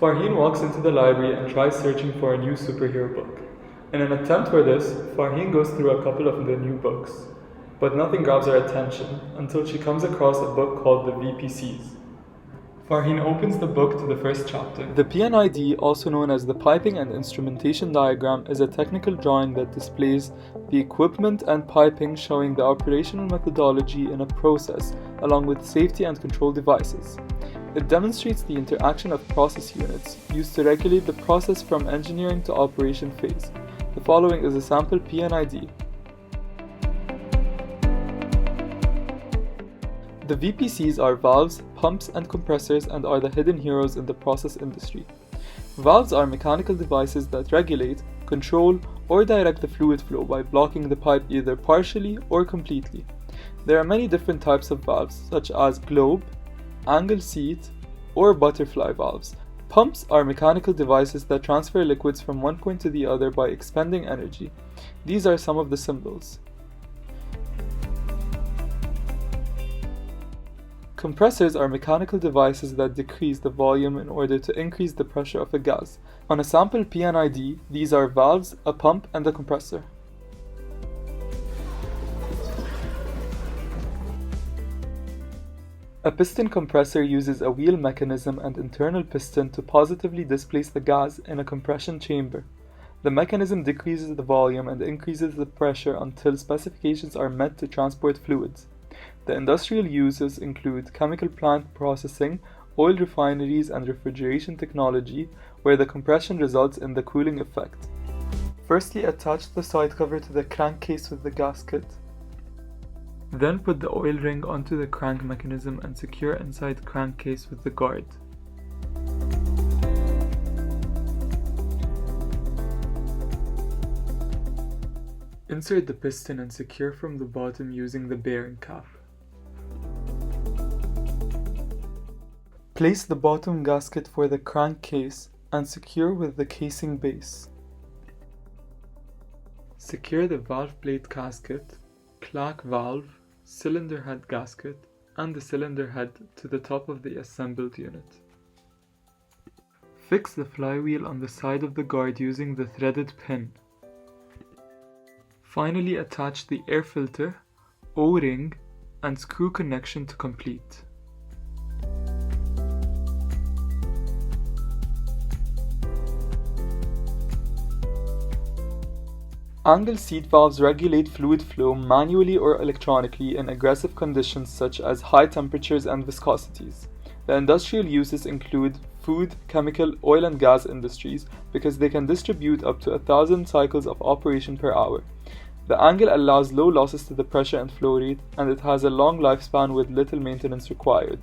Farheen walks into the library and tries searching for a new superhero book. In an attempt for this, Farheen goes through a couple of the new books, but nothing grabs her attention until she comes across a book called the VPCs. Farheen opens the book to the first chapter. The PNID, also known as the Piping and Instrumentation Diagram, is a technical drawing that displays the equipment and piping showing the operational methodology in a process, along with safety and control devices. It demonstrates the interaction of process units used to regulate the process from engineering to operation phase. The following is a sample PNID. The VPCs are valves, pumps, and compressors and are the hidden heroes in the process industry. Valves are mechanical devices that regulate, control, or direct the fluid flow by blocking the pipe either partially or completely. There are many different types of valves, such as globe, angle seat, or butterfly valves. Pumps are mechanical devices that transfer liquids from one point to the other by expending energy. These are some of the symbols. Compressors are mechanical devices that decrease the volume in order to increase the pressure of a gas. On a sample PNID, these are valves, a pump, and a compressor. A piston compressor uses a wheel mechanism and internal piston to positively displace the gas in a compression chamber. The mechanism decreases the volume and increases the pressure until specifications are met to transport fluids. The industrial uses include chemical plant processing, oil refineries, and refrigeration technology, where the compression results in the cooling effect. Firstly, attach the side cover to the crankcase with the gasket. Then put the oil ring onto the crank mechanism and secure inside crankcase with the guard. Insert the piston and secure from the bottom using the bearing cap. Place the bottom gasket for the crankcase and secure with the casing base. Secure the valve plate gasket, clack valve, cylinder head gasket, and the cylinder head to the top of the assembled unit. Fix the flywheel on the side of the guard using the threaded pin. Finally, attach the air filter, O-ring, and screw connection to complete. Angle seat valves regulate fluid flow manually or electronically in aggressive conditions such as high temperatures and viscosities. The industrial uses include food, chemical, oil and gas industries because they can distribute up to 1,000 cycles of operation per hour. The angle allows low losses to the pressure and flow rate, and it has a long lifespan with little maintenance required.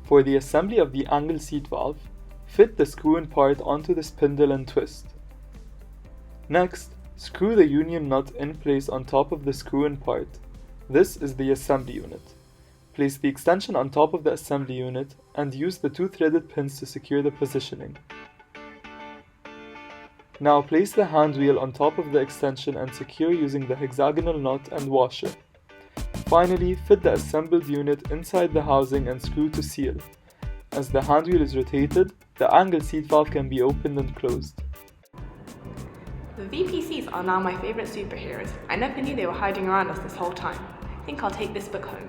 For the assembly of the angle seat valve, fit the screw-in part onto the spindle and twist. Next, screw the union nut in place on top of the screw-in part. This is the assembly unit. Place the extension on top of the assembly unit and use the two threaded pins to secure the positioning. Now place the hand wheel on top of the extension and secure using the hexagonal nut and washer. Finally, fit the assembled unit inside the housing and screw to seal. As the hand wheel is rotated, the angle seat valve can be opened and closed. The VPCs are now my favourite superheroes. I never knew they were hiding around us this whole time. I think I'll take this book home.